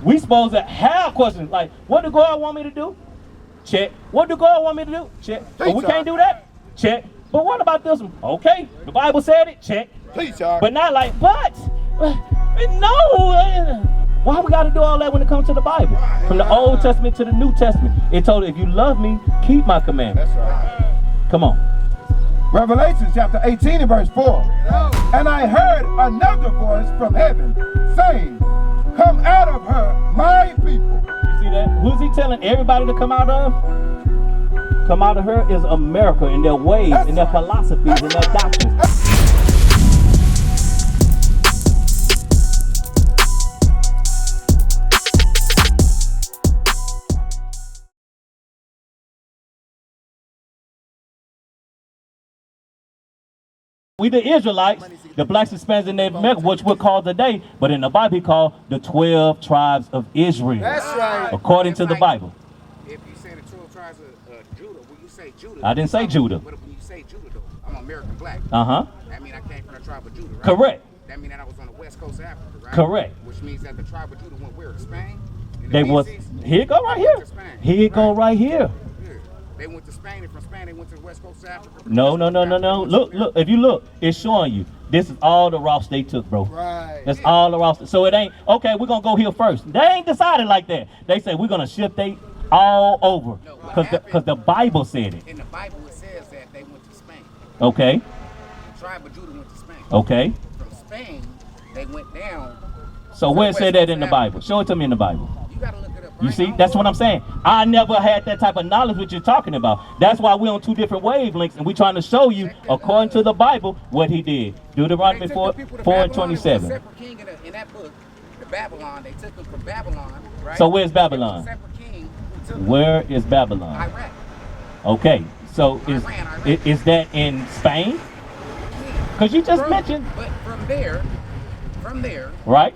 We supposed to have questions like, what do God want me to do? Check. What do God want me to do? Check. But we can't do that? Check. But what about this one? Okay, the Bible said it. Check. But not like, but no. Why we got to do all that when it comes to the Bible? From the Old Testament to the New Testament, it told if you love me, keep my commandments. That's right. Come on. Revelation chapter 18 and verse 4. And I heard another voice from heaven saying, come out of her, my people. You see that? Who's he telling everybody to come out of? Come out of her is America and their ways and their philosophies and their doctrines. We the Israelites, the blacks, Hispanics, and Native Americans, which we're called today, but in the Bible he called the 12 tribes of Israel. That's right. According to the Bible. If you say the 12 tribes of Judah, when you say Judah, I didn't say Judah. But when you say Judah, though, I'm American black. That means I came from the tribe of Judah, right? Correct. That means that I was on the west coast of Africa, right? Correct. Which means that the tribe of Judah went where? To Spain? They was, here it go right here. Here it go right here. They went to Spain, and from Spain they went to the west coast of Africa. No. Look, if you look, it's showing you. This is all the routes they took, bro. Right. That's all the routes. So it ain't, okay, we're going to go here first. They ain't decided like that. They say we're going to shift they all over. Because the Bible said it. In the Bible it says that they went to Spain. Okay. The tribe of Judah went to Spain. Okay. From Spain, they went down. So where it said that in the Bible? Show it to me in the Bible. You got to look it up. You see, that's what I'm saying. I never had that type of knowledge what you're talking about. That's why we're on two different wavelengths, and we're trying to show you, according to the Bible, what he did. Deuteronomy 4 and 27. Separate king in that book, the Babylon, they took them from Babylon, right? So where's Babylon? Separate king who took Where is Babylon? Iraq. Okay, so is that in Spain? Because you just mentioned. But from there, right?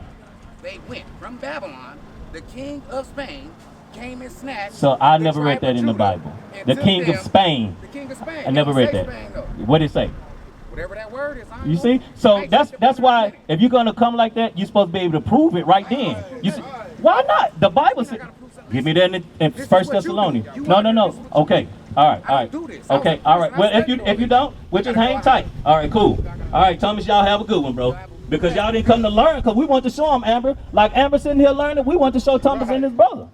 They went from Babylon. The king of Spain came and snatched. So I never read that in the Bible. The king of Spain. The king of Spain. I never read that. What did it say? Whatever that word is. You see? So that's why if you're gonna come like that, you're supposed to be able to prove it right then. You see? Why not? The Bible says. Give me that in 1 Thessalonians. No. Okay. All right. Okay. All right. Well, if you don't, we'll just hang tight. All right. Cool. All right, Thomas. Y'all have a good one, bro. Because y'all didn't come to learn, because we want to show them, Amber. Like Amber sitting here learning, we want to show Thomas and his brother.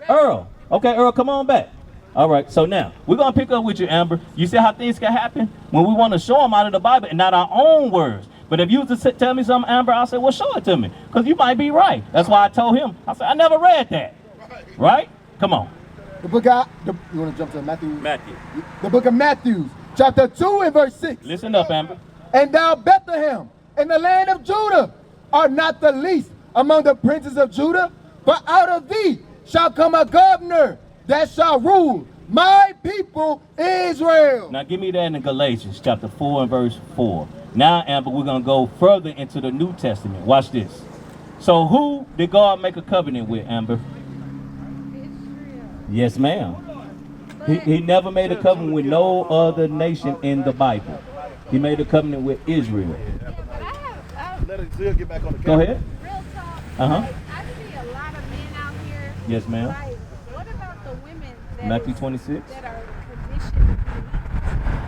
Earl. Okay, Earl, come on back. All right, so now, we're going to pick up with you, Amber. You see how things can happen? When we want to show them out of the Bible and not our own words. But if you was to tell me something, Amber, I'll say, well, show it to me. Because you might be right. That's why I told him. I said, I never read that. Right? Come on. The book of, you want to jump to Matthew? Matthew. The book of Matthew, chapter 2 and verse 6. Listen up, Amber. And thou, Bethlehem, in the land of Judah, are not the least among the princes of Judah, for out of thee shall come a governor that shall rule my people Israel. Now give me that in Galatians chapter 4 and verse 4. Now, Amber, we're going to go further into the New Testament. Watch this. So who did God make a covenant with, Amber? Israel. Yes, ma'am. He never made a covenant with no other nation in the Bible. He made a covenant with Israel. Let it get back on the Go ahead. Real talk. Uh-huh. I see a lot of men out here. Yes, ma'am. Like, what about the women that Matthew 26. that are traditional?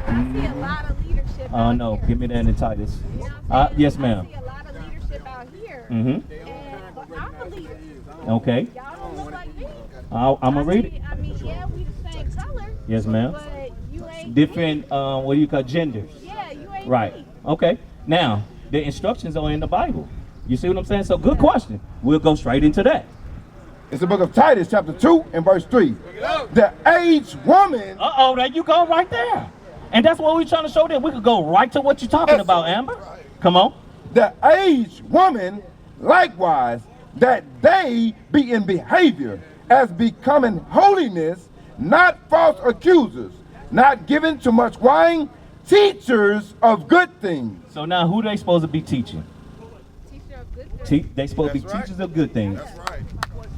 I see a lot of leadership out No, here. give me that in Titus. You know what I'm saying? Yes, ma'am. I see a lot of leadership out here. But I'm a leader. Okay. Y'all don't look like me. I'm going to read it. I mean, yeah, we the same color. Yes, ma'am. But you ain't Different, me. what do you call genders? Yeah, you ain't Right. me. Okay. Now, the instructions are in the Bible. You see what I'm saying? So good question. We'll go straight into that. It's the book of Titus, chapter 2 and verse 3. The aged woman. Uh-oh, there you go right there. And that's what we're trying to show them. We could go right to what you're talking about, Amber. Come on. The aged woman, likewise, that they be in behavior as becoming holiness, not false accusers, not given to much wine, teachers of good things. So now who they supposed to be teaching? Teacher of good things. They supposed to be teachers of good things. That's right.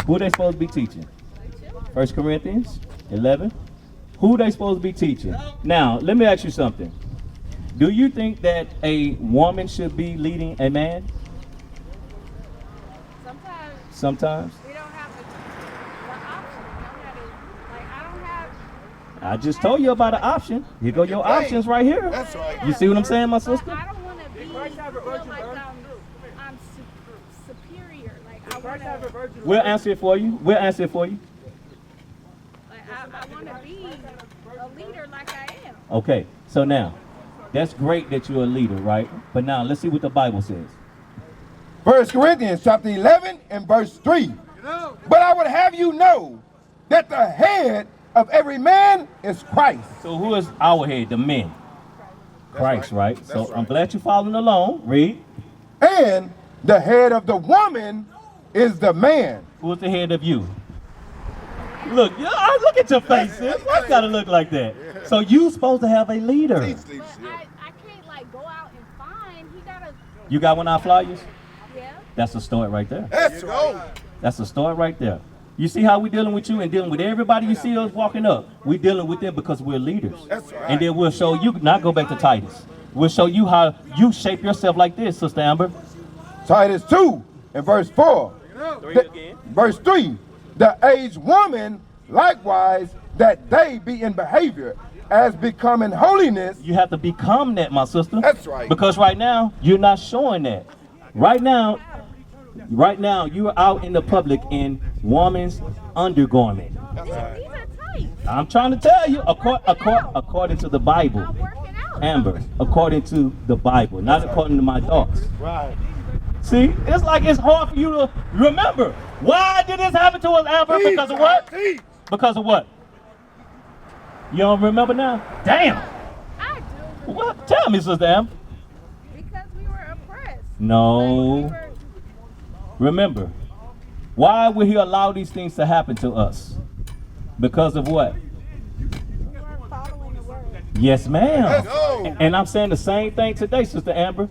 Who they supposed to be teaching? 1 Corinthians 11. Who they supposed to be teaching? Now, let me ask you something. Do you think that a woman should be leading a man? Sometimes Sometimes. we don't I just told you about an option. Here go your options right here. That's right. You see what I'm saying, my sister? I don't want to feel like I'm superior. Like I want to. We'll answer it for you. We'll answer it for you. Like I want to be a leader like I am. Okay, so now, that's great that you're a leader, right? But now, let's see what the Bible says. 1 Corinthians chapter 11 and verse 3. But I would have you know that the head of every man is Christ. So who is our head? The men. Christ, right? So I'm glad you're following along. Read. And the head of the woman is the man. Who's the head of you? Look at your face, sis. Why you gotta look like that? So you supposed to have a leader. But I can't like go out and find. He gotta. You got one of our flyers? Yeah. That's a story right there. That's right. That's a story right there. You see how we dealing with you and dealing with everybody you see us walking up. We dealing with them because we're leaders. That's right. And then we'll show you, now go back to Titus. We'll show you how you shape yourself like this, Sister Amber. Titus 2 and verse 4. Verse 3. The aged woman likewise, that they be in behavior as becoming holiness. You have to become that, my sister. That's right. Because right now, you're not showing that. Right now, you're out in the public in woman's undergarment. These are tight. I'm trying to tell you, according to the Bible, I'm working out. Amber, according to the Bible, not according to my thoughts. Right. See, it's like it's hard for you to remember. Why did this happen to us, Amber? Because of what? Because of what? You don't remember now? Damn. I do. What? Tell me, Sister Amber. Because we were oppressed. No. Remember, why would he allow these things to happen to us? Because of what? We weren't following the word. Yes, ma'am. Let's go. And I'm saying the same thing today, Sister Amber.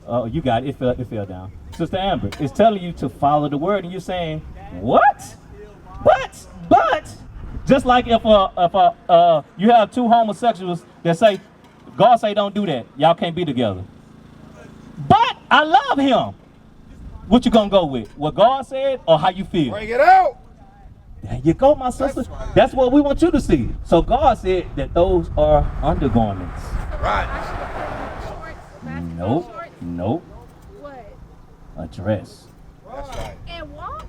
Oh, you got it. It fell down. Sister Amber, it's telling you to follow the word, and you're saying, what? But, just like if you have two homosexuals that say, God say don't do that, y'all can't be together. But I love him. What you gonna go with? What God said or how you feel? Bring it out. There you go, my sister. That's what we want you to see. So God said that those are undergarments. Right. Shorts, basketball shorts. Nope. What? A dress. That's right. And walk?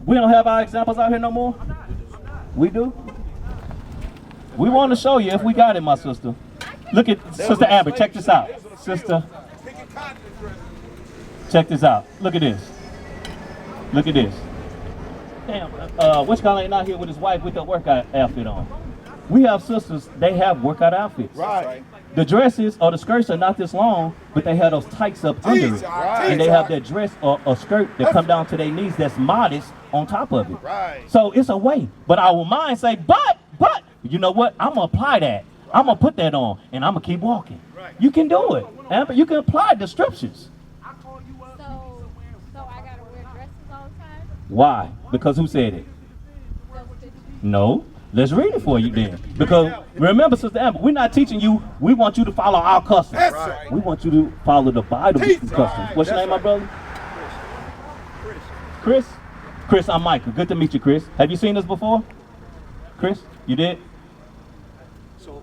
We don't have our examples out here no more? We do? We want to show you if we got it, my sister. Look at Sister Amber. Check this out. Sister, check this out. Look at this. Look at this. Damn, which guy ain't out here with his wife with the workout outfit on? We have sisters, they have workout outfits. Right. The dresses or the skirts are not this long, but they have those tights up under it. And they have that dress or a skirt that come down to their knees that's modest on top of it. Right. So it's a way. But our mind say, but, you know what? I'm going to apply that. I'm going to put that on, and I'm going to keep walking. Right. You can do it. Amber, you can apply the scriptures. So I gotta wear dresses all the time? Why? Because who said it? No. Let's read it for you then. Because remember, Sister Amber, we're not teaching you. We want you to follow our customs. That's right. We want you to follow the Bible customs. What's your name, my brother? Chris? Chris, I'm Michael. Good to meet you, Chris. Have you seen us before? Chris, you did? So,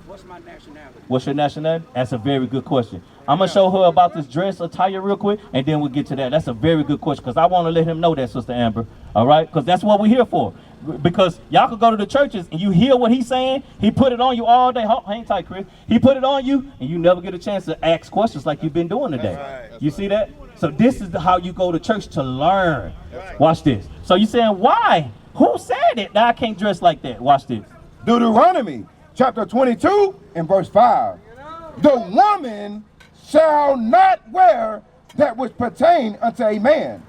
what's my nationality? What's your nationality? That's a very good question. I'm going to show her about this dress attire real quick, and then we'll get to that. That's a very good question, because I want to let him know that, Sister Amber. All right? Because that's what we're here for. Because y'all could go to the churches, and you hear what he's saying. He put it on you all day. Hang tight, Chris. He put it on you, and you never get a chance to ask questions like you've been doing today. That's right. You see that? So this is how you go to church to learn. Watch this. So you're saying, why? Who said it that I can't dress like that? Watch this. Deuteronomy chapter 22 and verse 5. The woman shall not wear that which pertain unto a man,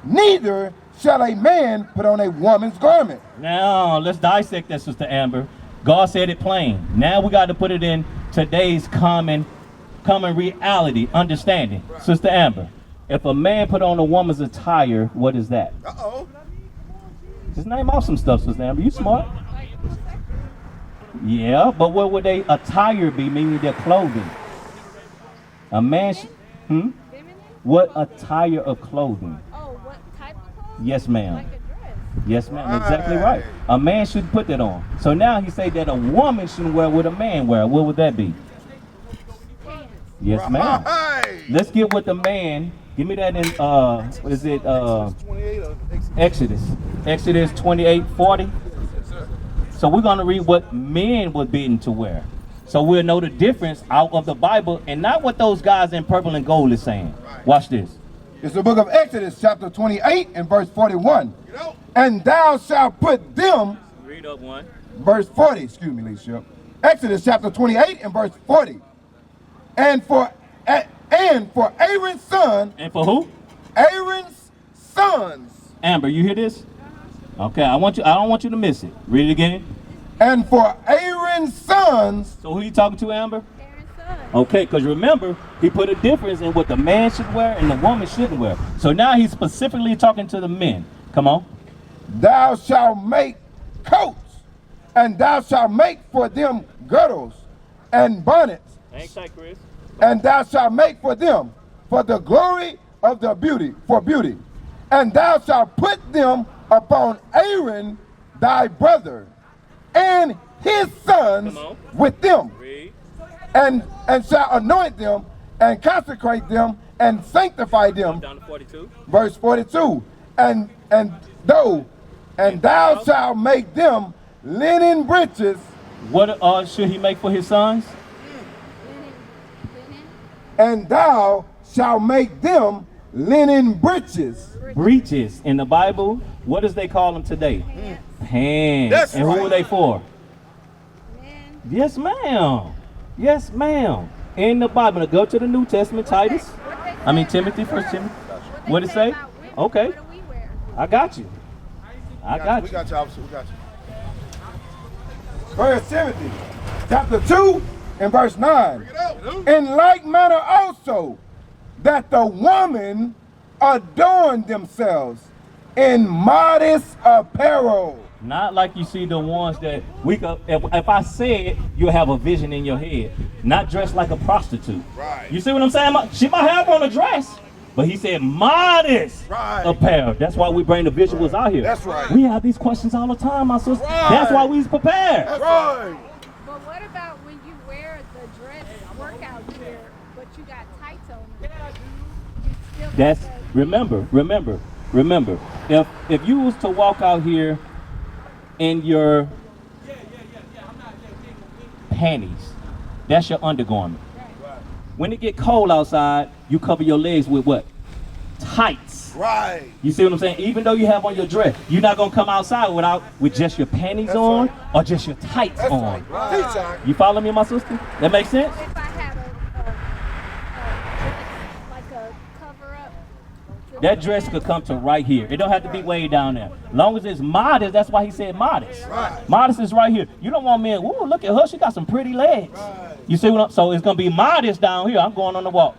neither shall a man put on a woman's garment. Now, let's dissect that, Sister Amber. God said it plain. Now we got to put it in today's common reality, understanding. Sister Amber, if a man put on a woman's attire, what is that? Uh-oh. Just name off some stuff, Sister Amber. You smart. Yeah, but what would they attire be, meaning their clothing? A man, Feminine? what attire of clothing? Oh, what type of clothes? Yes, ma'am. Like a dress. Yes, ma'am. Exactly right. A man shouldn't put that on. So now he say that a woman shouldn't wear what a man wear. What would that be? Pants. Yes, ma'am. Right. Let's get what the man. Give me that in what is it? Exodus 28:40. So we're gonna read what men were bidden to wear. So we'll know the difference out of the Bible and not what those guys in purple and gold is saying. Watch this. It's the book of Exodus, chapter 28 and verse 41. And thou shalt put them, Read up one. verse 40, excuse me, leadership. Exodus chapter 28 and verse 40. And for Aaron's son, And for who? Aaron's sons, Amber, you hear this? Okay, I don't want you to miss it. Read it again. and for Aaron's sons, So who you talking to, Amber? Aaron's son. Okay, because remember, he put a difference in what the man should wear and the woman shouldn't wear. So now he's specifically talking to the men. Come on. thou shalt make coats, and thou shalt make for them girdles and bonnets, Hang tight, Chris. and thou shalt make for them for the glory of the beauty, for beauty. And thou shalt put them upon Aaron thy brother and his sons Come on. with them, Read. and shall anoint them and consecrate them and sanctify them. Down to 42. Verse 42. And thou shalt make them linen breeches, What should he make for his sons? Linen. and thou shalt make them linen breeches. Breeches. In the Bible, what does they call them today? Pants. That's and who right. are they for? Men. Yes, ma'am. Yes, ma'am. In the Bible. Now go to the New Testament, Titus. I mean Timothy, First Timothy. What it say? About women, Okay. What do we wear? I got you. I got We you. got you, officer. We got you. 1 Timothy chapter 2 and verse 9. In like manner also, that the woman adorn themselves in modest apparel. Not like you see the ones that we could, if I say it, you'll have a vision in your head. Not dressed like a prostitute. Right. You see what I'm saying? She might have on a dress, but he said modest Right. apparel. That's why we bring the visuals out here. That's right. We have these questions all the time, my sister. Right. That's why we's prepared. Right. But what about when you wear the dress workout gear, but you got tights on it? You still got That's the- remember. If you was to walk out here in your panties, that's your undergarment. When it get cold outside, you cover your legs with what? Tights. Right. You see what I'm saying? Even though you have on your dress, you're not gonna come outside with just your panties That's on right. or just your tights That's on. right. Teach her. You follow me, my sister? That makes sense? If I had like a cover up. That dress could come to right here. It don't have to be way down there. Long as it's modest, that's why he said modest. Right. Modest is right here. You don't want men, ooh, look at her, she got some pretty legs. You see what I'm, so it's gonna be modest down here. I'm going on the walk.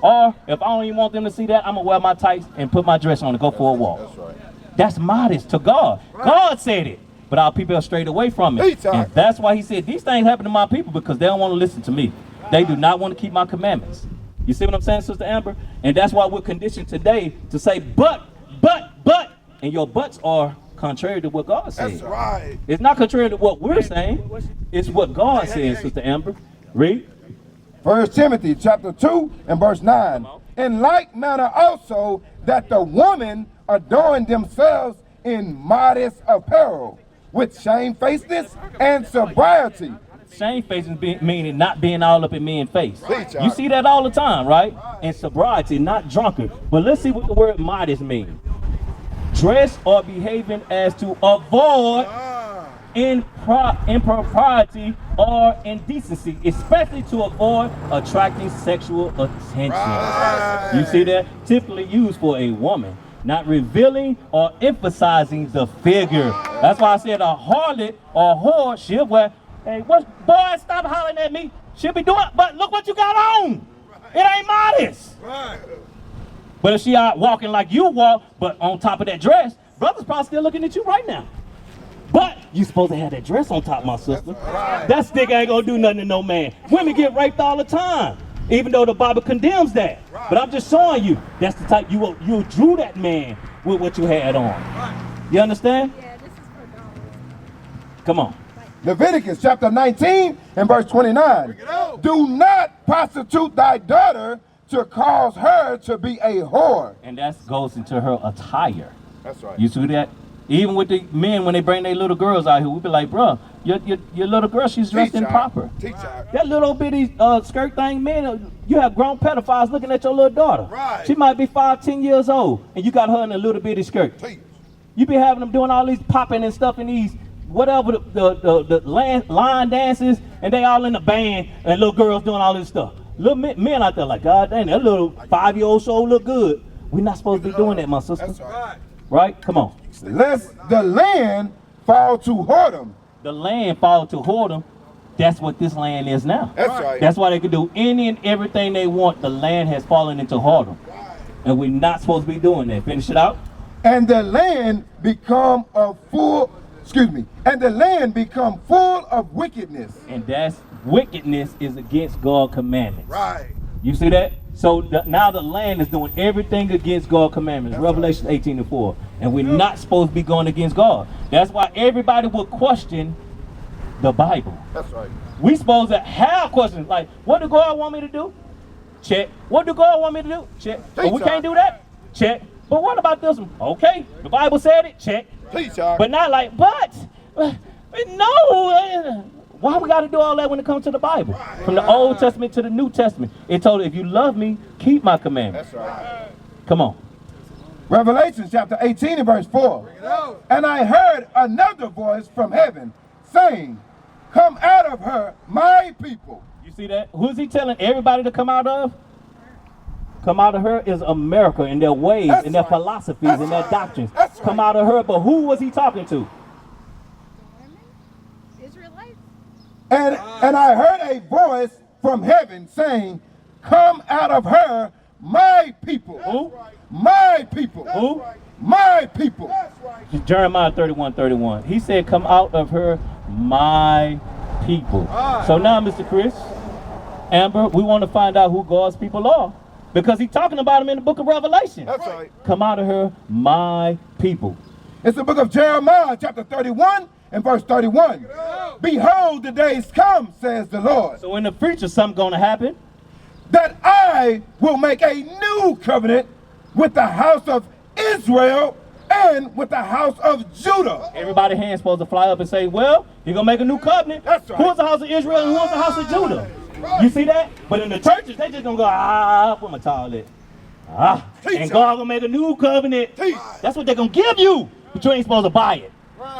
Or if I don't even want them to see that, I'm gonna wear my tights and put my dress on and go for a walk. That's right. That's modest to God. God said it, but our people are strayed away from it. Peace, And that's why he said these things happen to my people because they don't want to listen to me. They do not want to keep my commandments. You see what I'm saying, Sister Amber? And that's why we're conditioned today to say, but, and your buts are contrary to what God said. That's right. It's not contrary to what we're saying. It's what God says, Sister Amber. Read. 1 Timothy chapter 2 and verse 9. In like manner also, that the woman adorn themselves in modest apparel, with shamefacedness and sobriety. Shamefacedness meaning not being all up in men's face. Right. You see that all the time, right? And sobriety, not drunkard. But let's see what the word modest means. Dress or behaving as to avoid impropriety or indecency, especially to avoid attracting sexual attention. Right. You see that? Typically used for a woman, not revealing or emphasizing the figure. That's why I said a harlot or whore, she'll wear, hey, boy, stop hollering at me. She'll be doing, but look what you got on. It ain't modest. Right. But if she out walking like you walk, but on top of that dress, brother's probably still looking at you right now. But you supposed to have that dress on top, my sister. That stick ain't gonna do nothing to no man. Women get raped all the time, even though the Bible condemns that. But I'm just showing you, that's the type you drew that man with what you had on. You understand? Yeah, this is for dollars. Come on. Leviticus chapter 19 and verse 29. Do not prostitute thy daughter to cause her to be a whore. And that goes into her attire. That's right. You see that? Even with the men, when they bring their little girls out here, we be like, bro, your little girl, she's dressed improper. That little bitty skirt thing, man, you have grown pedophiles looking at your little daughter. Right. She might be 5, 10 years old, and you got her in a little bitty skirt. You be having them doing all these popping and stuff in these, whatever, the line dances, and they all in the band, and little girls doing all this stuff. Little men out there like, God dang, that little 5-year-old soul look good. We're not supposed to be doing that, my sister. That's right. Right? Come on. Lest the land fall to whoredom. The land fall to whoredom. That's what this land is now. That's right. That's why they can do any and everything they want. The land has fallen into whoredom. And we're not supposed to be doing that. Finish it out. And the land become and the land become full of wickedness. And that's wickedness is against God's commandments. Right. You see that? So now the land is doing everything against God's commandments. That's Revelation 18:4. And we're not supposed to be going against God. That's why everybody will question the Bible. That's right. We supposed to have questions like, what do God want me to do? Check. What do God want me to do? Check. But we can't do that? Check. But what about this one? Okay. The Bible said it. Check. But not like, no. Why we got to do all that when it comes to the Bible? From the Old Testament to the New Testament. It told, if you love me, keep my commandments. That's right. Come on. Revelation chapter 18 and verse 4. And I heard another voice from heaven saying, come out of her, my people. You see that? Who's he telling everybody to come out of? Come out of her is America and their ways and their philosophies and their doctrines. Come out of her, but who was he talking to? Israelites? And I heard a voice from heaven saying, come out of her, my people. Who? My people. Who? My people. Jeremiah 31:31. He said, come out of her, my people. So now, Mr. Chris, Amber, we want to find out who God's people are. Because he's talking about them in the book of Revelation. That's right. Come out of her, my people. It's the book of Jeremiah, chapter 31 and verse 31. Behold, the days come, says the Lord. So in the future, something's going to happen. That I will make a new covenant with the house of Israel and with the house of Judah. Everybody's hand's supposed to fly up and say, well, you're going to make a new covenant. That's right. Who's the house of Israel and who's the house of Judah? You see that? But in the churches, they just going to go, put my towel in. And God going to make a new covenant. That's what they're going to give you. But you ain't supposed to buy it.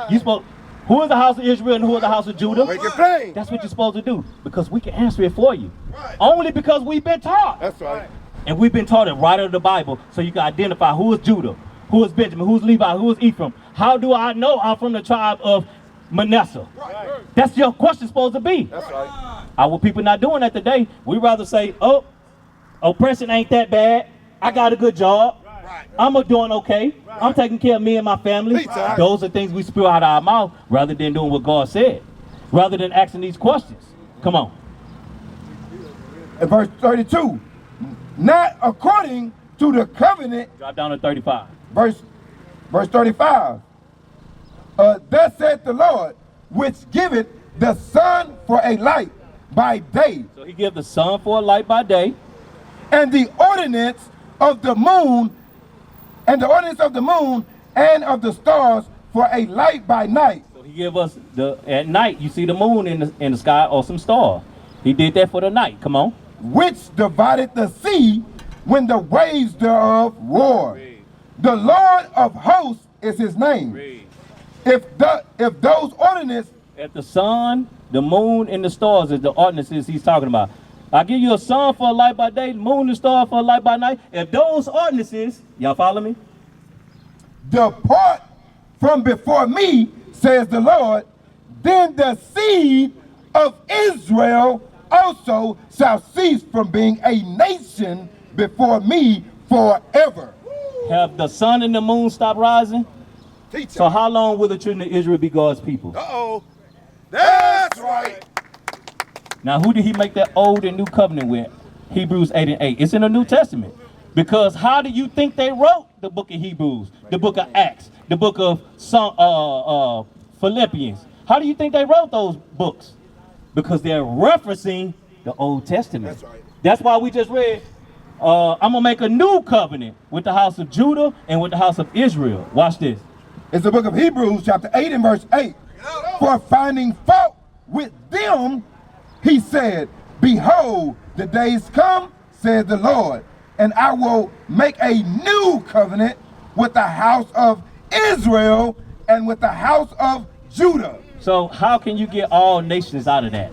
You supposed, who is the house of Israel and who is the house of Judah? Make it plain. That's what you're supposed to do. Because we can answer it for you. Only because we've been taught. That's right. And we've been taught it right out of the Bible, so you can identify who is Judah, who is Benjamin, who is Levi, who is Ephraim. How do I know I'm from the tribe of Manasseh? That's your question supposed to be. That's right. Our people not doing that today. We rather say, oh, oppression ain't that bad. I got a good job. I'm doing okay. I'm taking care of me and my family. Those are things we spew out of our mouth rather than doing what God said, rather than asking these questions. Come on. In verse 32. Not according to the covenant. Drop down to 35. Verse 35. Thus saith the Lord, which giveth the sun for a light by day. So he give the sun for a light by day. And the ordinance of the moon, and of the stars for a light by night. So he give us at night, you see the moon in the sky or some stars. He did that for the night. Come on. Which divided the sea when the waves thereof roar. The Lord of hosts is his name. If those ordinances, if the sun, the moon, and the stars is the ordinances he's talking about. I give you a sun for a light by day, moon and star for a light by night. If those ordinances, y'all follow me? Depart from before me, says the Lord, then the seed of Israel also shall cease from being a nation before me forever. Have the sun and the moon stopped rising? So how long will the children of Israel be God's people? That's right. Now who did he make that old and new covenant with? Hebrews 8 and 8. It's in the New Testament. Because how do you think they wrote the book of Hebrews, the book of Acts, the book of Philippians? How do you think they wrote those books? Because they're referencing the Old Testament. That's right. That's why we just read, I'm going to make a new covenant with the house of Judah and with the house of Israel. Watch this. It's the book of Hebrews, chapter 8 and verse 8. For finding fault with them, he said, behold, the days come, says the Lord, and I will make a new covenant with the house of Israel and with the house of Judah. So how can you get all nations out of that?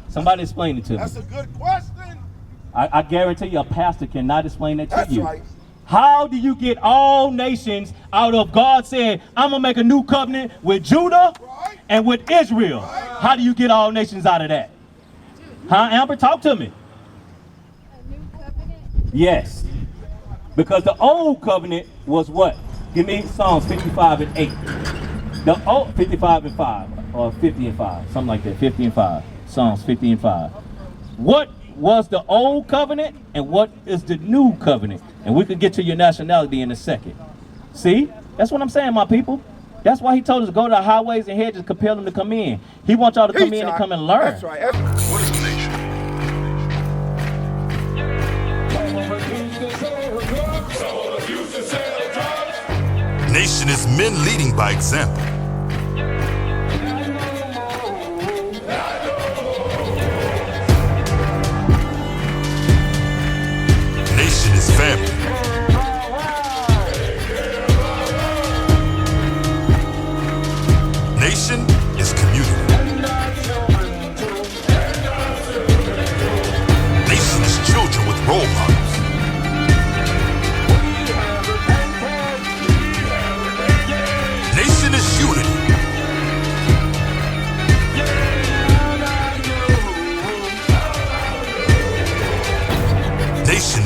Somebody explain it to me. That's a good question. I guarantee you a pastor cannot explain that to That's you. right. How do you get all nations out of God saying, I'm going to make a new covenant with Judah and with Israel? How do you get all nations out of that? Huh, Amber? Talk to me. A new covenant? Yes. Because the old covenant was what? Give me Psalms 55 and 8. The old 55 and 5, or 50 and 5, something like that. 50 and 5. Psalms 50 and 5. What was the old covenant and what is the new covenant? And we could get to your nationality in a second. See? That's what I'm saying, my people. That's why he told us to go to the highways and hedges, compel them to come in. He wants y'all to come in and come and learn. That's right. What is a nation? Nation is men leading by example. Nation is family. Nation is community. Nation is children with role models. Nation is unity. Nation